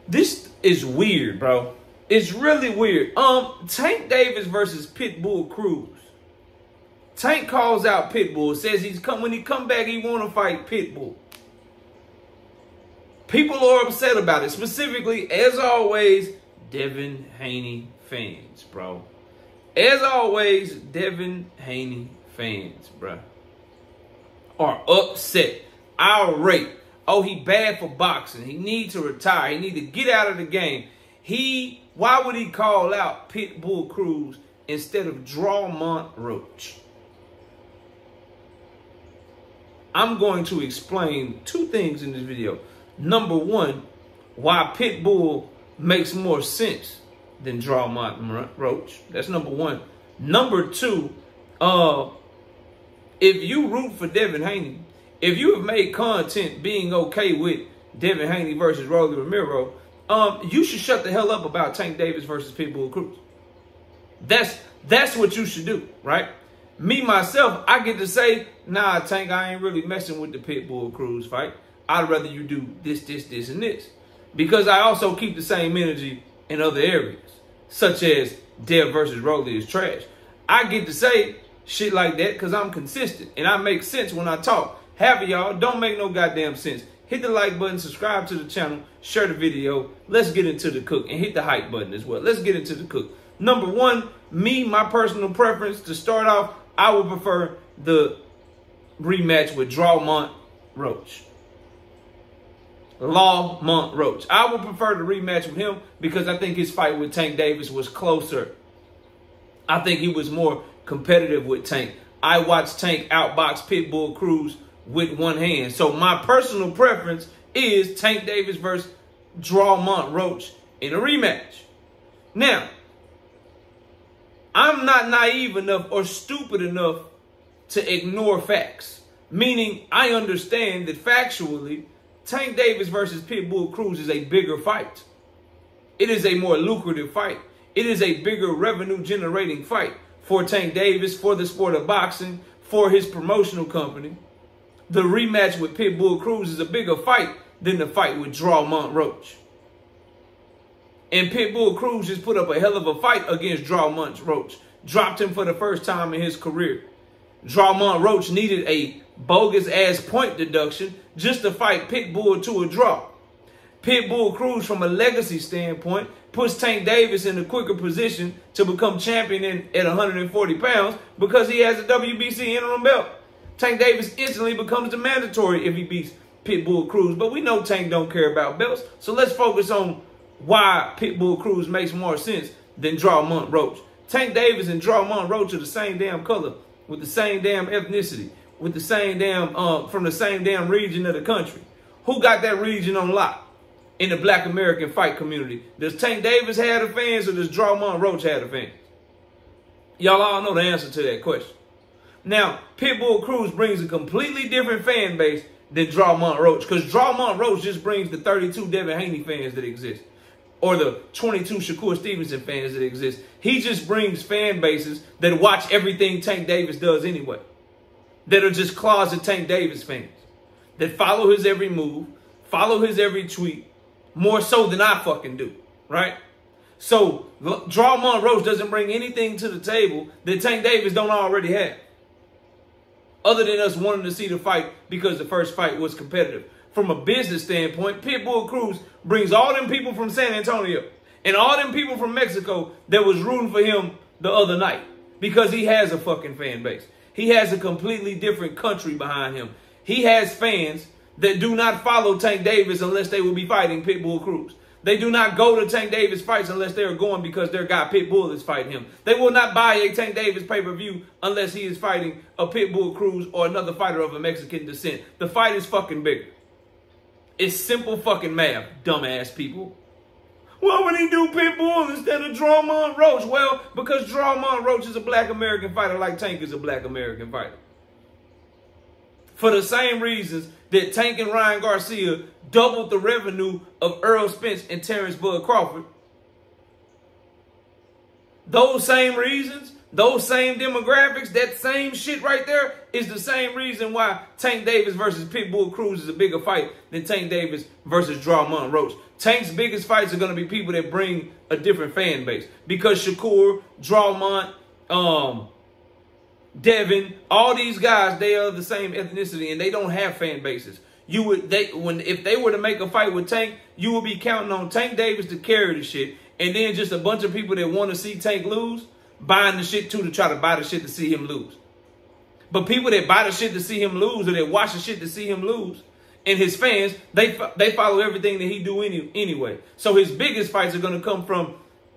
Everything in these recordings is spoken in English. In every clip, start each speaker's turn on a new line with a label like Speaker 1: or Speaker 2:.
Speaker 1: This is weird, bro. It's really weird. Tank Davis versus Pitbull Cruz. Tank calls out Pitbull, says when he come back, he want to fight Pitbull. People are upset about it. Specifically, as always, Devin Haney fans, bro. As always, Devin Haney fans, bro, are upset, irate. Oh, he bad for boxing. He needs to retire. He need to get out of the game. Why would he call out Pitbull Cruz instead of Drawmomt Roach? I'm going to explain two things in this video. Number one, why Pitbull makes more sense than Drawmomt Roach. That's number one. Number two, if you root for Devin Haney, if you have made content being okay with Devin Haney versus Rolly Romero, you should shut the hell up about Tank Davis versus Pitbull Cruz. That's what you should do, right? Me, myself, I get to say, nah, Tank, I ain't really messing with the Pitbull Cruz fight. I'd rather you do this, this, this, and this. Because I also keep the same energy in other areas, such as Dev versus Rolly is trash. I get to say shit like that because I'm consistent and I make sense when I talk. Half of y'all don't make no goddamn sense. Hit the like button, subscribe to the channel, share the video. Let's get into the cook, and hit the hype button as well. Let's get into the cook. Number one, my personal preference to start off, I would prefer the rematch with Drawmomt Roach. Drawmomt Roach. I would prefer the rematch with him because I think his fight with Tank Davis was closer. I think he was more competitive with Tank. I watched Tank outbox Pitbull Cruz with one hand. So my personal preference is Tank Davis versus Drawmomt Roach in a rematch. Now, I'm not naive enough or stupid enough to ignore facts. Meaning, I understand that factually, Tank Davis versus Pitbull Cruz is a bigger fight. It is a more lucrative fight. It is a bigger revenue-generating fight for Tank Davis, for the sport of boxing, for his promotional company. The rematch with Pitbull Cruz is a bigger fight than the fight with Drawmomt Roach. And Pitbull Cruz just put up a hell of a fight against Drawmomt Roach. Dropped him for the first time in his career. Drawmomt Roach needed a bogus-ass point deduction just to fight Pitbull to a draw. Pitbull Cruz, from a legacy standpoint, puts Tank Davis in a quicker position to become champion at 140 pounds because he has a WBC interim belt. Tank Davis instantly becomes the mandatory if he beats Pitbull Cruz. But we know Tank don't care about belts. So let's focus on why Pitbull Cruz makes more sense than Drawmomt Roach. Tank Davis and Drawmomt Roach are the same damn color, with the same damn ethnicity, with the same damn, from the same damn region of the country. Who got that region on lock in the Black American fight community? Does Tank Davis have the fans or does Drawmomt Roach have the fans? Y'all all know the answer to that question. Now, Pitbull Cruz brings a completely different fan base than Drawmomt Roach, because Drawmomt Roach just brings the 32 Devin Haney fans that exist, or the 22 Shakur Stevenson fans that exist. He just brings fan bases that watch everything Tank Davis does anyway, that are just closet Tank Davis fans, that follow his every move, follow his every tweet, more so than I fucking do, right? So Drawmomt Roach doesn't bring anything to the table that Tank Davis don't already have, other than us wanting to see the fight because the first fight was competitive. From a business standpoint, Pitbull Cruz brings all them people from San Antonio and all them people from Mexico that was rooting for him the other night because he has a fucking fan base. He has a completely different country behind him. He has fans that do not follow Tank Davis unless they will be fighting Pitbull Cruz. They do not go to Tank Davis fights unless they are going because their guy Pitbull is fighting him. They will not buy a Tank Davis pay-per-view unless he is fighting a Pitbull Cruz or another fighter of a Mexican descent. The fight is fucking bigger. It's simple fucking math, dumbass people. Why would he do Pitbull instead of Drawmomt Roach? Well, because Drawmomt Roach is a Black American fighter like Tank is a Black American fighter. For the same reasons that Tank and Ryan Garcia doubled the revenue of Earl Spence and Terrence Bud Crawford, those same reasons Those same demographics, that same shit right there is the same reason why Tank Davis versus Pitbull Cruz is a bigger fight than Tank Davis versus Drawmomt Roach. Tank's biggest fights are going to be people that bring a different fan base. Because Shakur, Drawmomt, Devin, all these guys, they are the same ethnicity and they don't have fan bases. If they were to make a fight with Tank, you would be counting on Tank Davis to carry the shit, and then just a bunch of people that want to see Tank lose, buying the shit too to try to buy the shit to see him lose. But people that buy the shit to see him lose, or that watch the shit to see him lose, and his fans, they follow everything that he do anyway. So his biggest fights are going to come from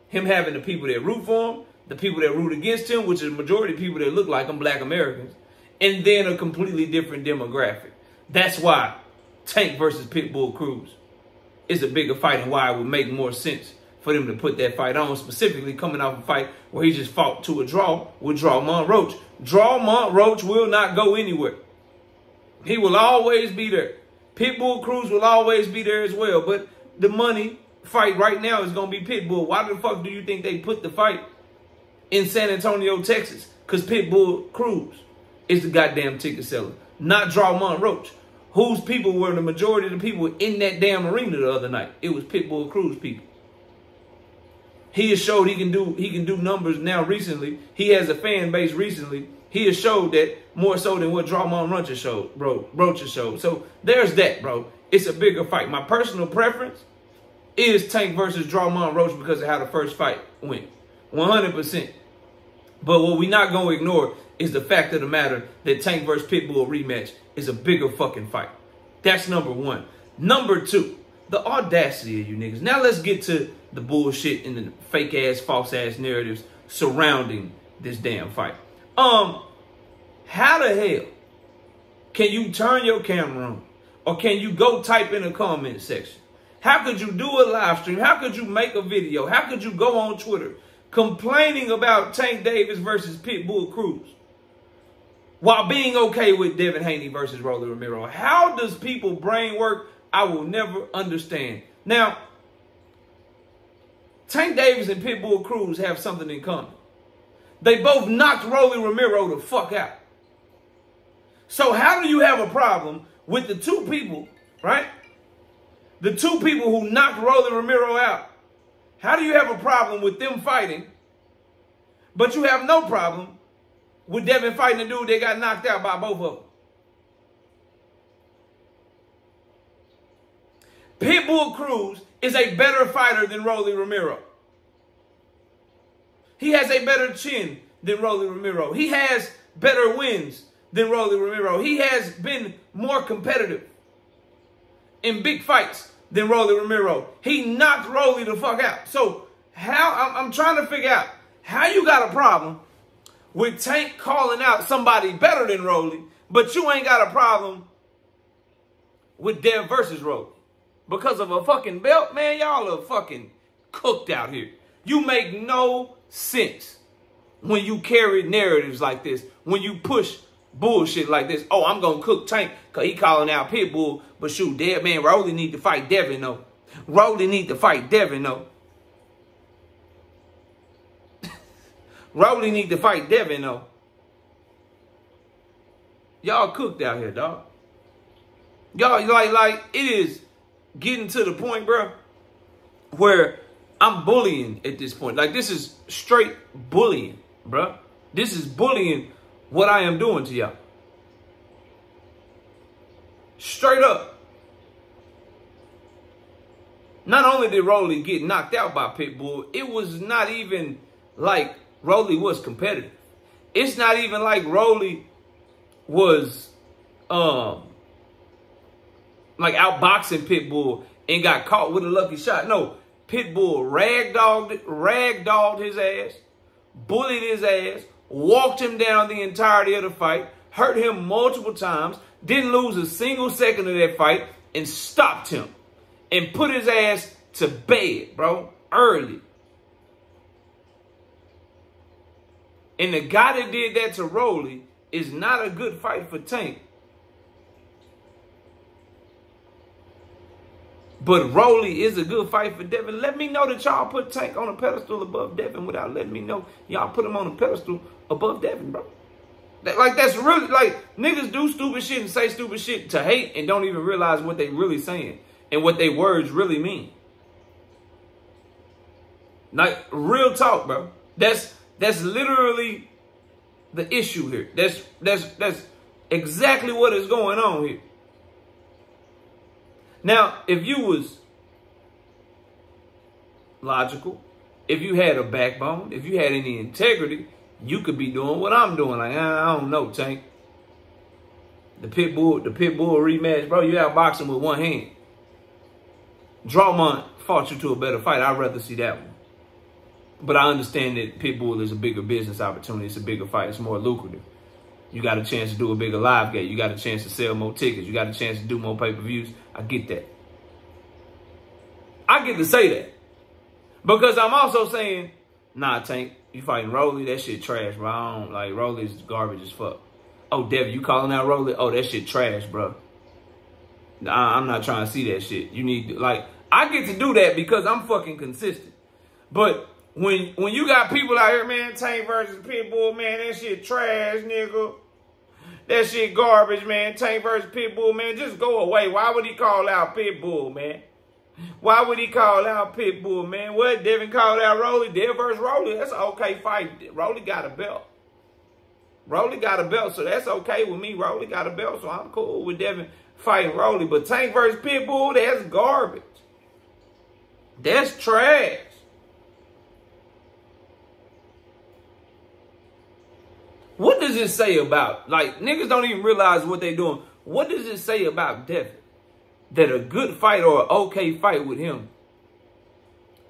Speaker 1: him having the people that root for him, the people that root against him, which is the majority of people that look like him, black Americans, and then a completely different demographic. That's why Tank versus Pitbull Cruz is a bigger fight, and why it would make more sense for them to put that fight on, specifically coming off a fight where he just fought to a draw with Drawmomt Roach. Drawmomt Roach will not go anywhere. He will always be there. Pitbull Cruz will always be there as well. But the money fight right now is going to be Pitbull. Why the fuck do you think they put the fight in San Antonio, Texas? Because Pitbull Cruz is the goddamn ticket seller, not Drawmomt Roach. Whose people were the majority of the people in that damn arena the other night? It was Pitbull Cruz people. He has showed he can do numbers now recently. He has a fan base recently. He has showed that more so than what Drawmomt Roach showed, bro. Roach showed. So there's that, bro. It's a bigger fight. My personal preference is Tank versus Drawmomt Roach because of how the first fight went. 100%. But what we're not going to ignore is the fact of the matter that Tank versus Pitbull rematch is a bigger fucking fight. That's number one. Number two, the audacity of you niggas. Now let's get to the bullshit and the fake ass, false ass narratives surrounding this damn fight. How the hell can you turn your camera on, or can you go type in a comment section? How could you do a live stream? How could you make a video? How could you go on Twitter complaining about Tank Davis versus Pitbull Cruz while being okay with Devin Haney versus Rolly Romero? How does people brain work? I will never understand. Now, Tank Davis and Pitbull Cruz have something in common. They both knocked Rolly Romero the fuck out. So how do you have a problem with the two people, right? The two people who knocked Rolly Romero out. How do you have a problem with them fighting, but you have no problem with Devin fighting the dude that got knocked out by both of them? Pitbull Cruz is a better fighter than Rolly Romero. He has a better chin than Rolly Romero. He has better wins than Rolly Romero. He has been more competitive in big fights than Rolly Romero. He knocked Rolly the fuck out. So how, I'm trying to figure out how you got a problem with Tank calling out somebody better than Rolly, but you ain't got a problem with Dev versus Rolly. Because of a fucking belt, man, y'all are fucking cooked out here. You make no sense when you carry narratives like this, when you push bullshit like this. Oh, I'm going to cook Tank because he calling out Pitbull, but shoot, dead man, Rolly need to fight Devin, though. Rolly need to fight Devin, though. Rolly need to fight Devin, though. Y'all cooked out here, dog. Y'all, like, it is getting to the point, bro, where I'm bullying at this point. Like, this is straight bullying, bro. This is bullying what I am doing to y'all. Straight up. Not only did Rolly get knocked out by Pitbull, it was not even like Rolly was competitive. It's not even like Rolly was like outboxing Pitbull and got caught with a lucky shot. No, Pitbull ragdolled his ass, bullied his ass, walked him down the entirety of the fight, hurt him multiple times, didn't lose a single second of that fight, and stopped him and put his ass to bed, bro, early. And the guy that did that to Rolly is not a good fight for Tank. But Rolly is a good fight for Devin. Let me know that y'all put Tank on a pedestal above Devin without letting me know y'all put him on a pedestal above Devin, bro. That's really, like, niggas do stupid shit and say stupid shit to hate and don't even realize what they really saying and what their words really mean. Like, real talk, bro. That's literally the issue here. That's exactly what is going on here. Now, if you was logical, if you had a backbone, if you had any integrity, you could be doing what I'm doing. Like, I don't know, Tank. The Pitbull rematch, bro, you outboxing with one hand. Drawmomt fought you to a better fight. I'd rather see that one. But I understand that Pitbull is a bigger business opportunity. It's a bigger fight. It's more lucrative. You got a chance to do a bigger live gate. You got a chance to sell more tickets. You got a chance to do more pay-per-views. I get that. I get to say that. Because I'm also saying, nah, Tank, you fighting Rolly, that shit trash, bro. I don't, like, Rolly's garbage as fuck. Oh, Devin, you calling out Rolly? Oh, that shit trash, bro. Nah, I'm not trying to see that shit. You need to, like, I get to do that because I'm fucking consistent. But when you got people out here, man, Tank versus Pitbull, man, that shit trash, nigga. That shit garbage, man. Tank versus Pitbull, man, just go away. Why would he call out Pitbull, man? Why would he call out Pitbull, man? What? Devin called out Rolly. Devin versus Rolly. That's an okay fight. Rolly got a belt. Rolly got a belt, so that's okay with me. Rolly got a belt, so I'm cool with Devin fighting Rolly. But Tank versus Pitbull, that's garbage. That's trash. What does it say about, like, niggas don't even realize what they doing. What does it say about Devin? That a good fight or an okay fight with him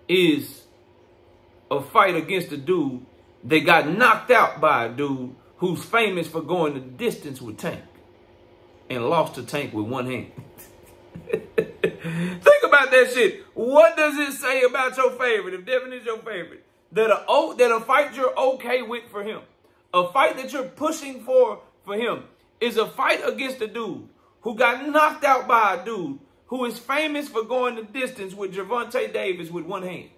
Speaker 1: is a fight against a dude that got knocked out by a dude who's famous for going the distance with Tank and lost to Tank with one hand. Think about that shit. What does it say about your favorite, if Devin is your favorite, that a fight you're okay with for him, a fight that you're pushing for him, is a fight against a dude who got knocked out by a dude who is famous for going the distance with Gervonta Davis with one hand?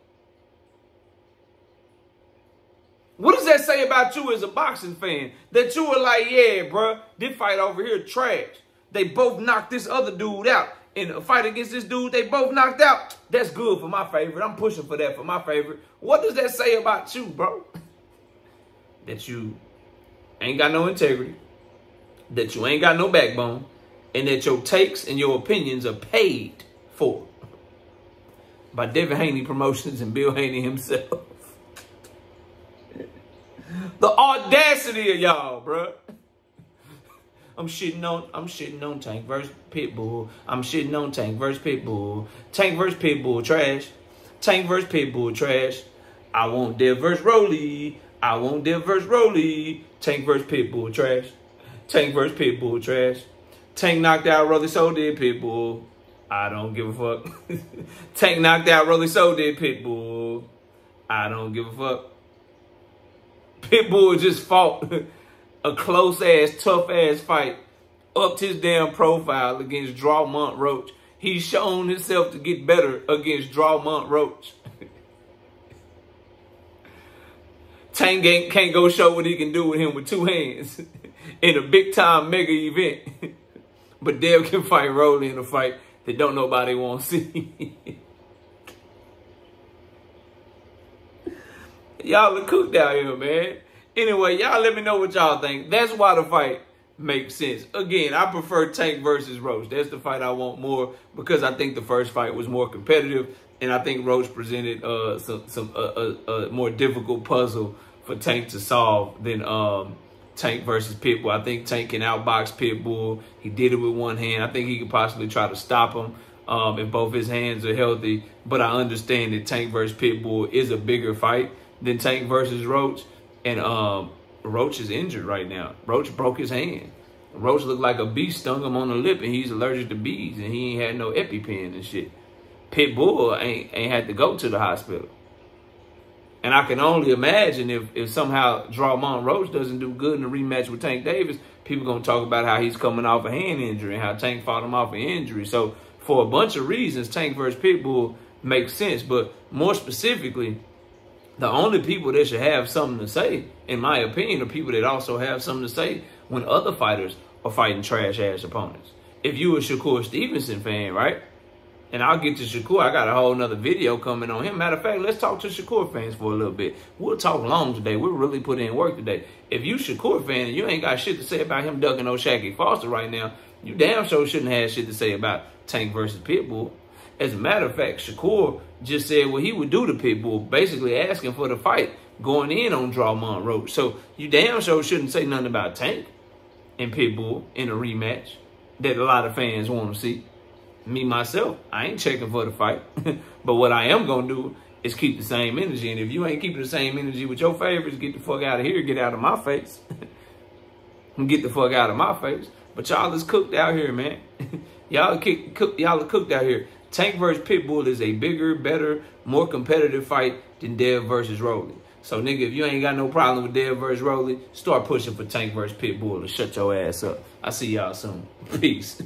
Speaker 1: What does that say about you as a boxing fan? That you were like, yeah, bruh, this fight over here trash. They both knocked this other dude out. In a fight against this dude, they both knocked out. That's good for my favorite. I'm pushing for that for my favorite. What does that say about you, bro? That you ain't got no integrity. That you ain't got no backbone. And that your takes and your opinions are paid for by Devin Haney Promotions and Bill Haney himself. The audacity of y'all, bro. I'm shitting on Tank versus Pitbull. I'm shitting on Tank versus Pitbull. Tank versus Pitbull trash. Tank versus Pitbull trash. I want Dev versus Rolly. I want Dev versus Rolly. Tank versus Pitbull trash. Tank versus Pitbull trash. Tank knocked out Rolly, so did Pitbull. I don't give a fuck. Tank knocked out Rolly, so did Pitbull. I don't give a fuck. Pitbull just fought a close-ass, tough-ass fight, upped his damn profile against Drawmomt Roach. He's shown himself to get better against Drawmomt Roach. Tank can't go show what he can do with him with two hands in a big-time mega event. But Dev can fight Rolly in a fight that don't nobody want to see. Y'all are cooked out here, man. Anyway, y'all let me know what y'all think. That's why the fight makes sense. Again, I prefer Tank versus Roach. That's the fight I want more because I think the first fight was more competitive, and I think Roach presented a more difficult puzzle for Tank to solve than Tank versus Pitbull. I think Tank can outbox Pitbull. He did it with one hand. I think he could possibly try to stop him if both his hands are healthy. But I understand that Tank versus Pitbull is a bigger fight than Tank versus Roach. And Roach is injured right now. Roach broke his hand. Roach looked like a bee stung him on the lip, and he's allergic to bees, and he ain't had no EpiPen and shit. Pitbull ain't had to go to the hospital. And I can only imagine if somehow Drawmomt Roach doesn't do good in the rematch with Tank Davis, people going to talk about how he's coming off a hand injury and how Tank fought him off an injury. So for a bunch of reasons, Tank versus Pitbull makes sense. But more specifically, the only people that should have something to say, in my opinion, are people that also have something to say when other fighters are fighting trash-ass opponents. If you a Shakur Stevenson fan, right? And I'll get to Shakur. I got a whole nother video coming on him. Matter of fact, let's talk to Shakur fans for a little bit. We'll talk long today. We'll really put in work today. If you Shakur fan and you ain't got shit to say about him ducking O'Shaquie Foster right now, you damn sure shouldn't have shit to say about Tank versus Pitbull. As a matter of fact, Shakur just said what he would do to Pitbull, basically asking for the fight, going in on Drawmomt Roach. So you damn sure shouldn't say nothing about Tank and Pitbull in a rematch that a lot of fans want to see. Me, myself, I ain't checking for the fight. But what I am going to do is keep the same energy. And if you ain't keeping the same energy with your favorites, get the fuck out of here. Get out of my face. Get the fuck out of my face. But y'all is cooked out here, man. Y'all are cooked out here. Tank versus Pitbull is a bigger, better, more competitive fight than Dev versus Rolly. So, nigga, if you ain't got no problem with Dev versus Rolly, start pushing for Tank versus Pitbull and shut your ass up. I'll see y'all soon. Peace.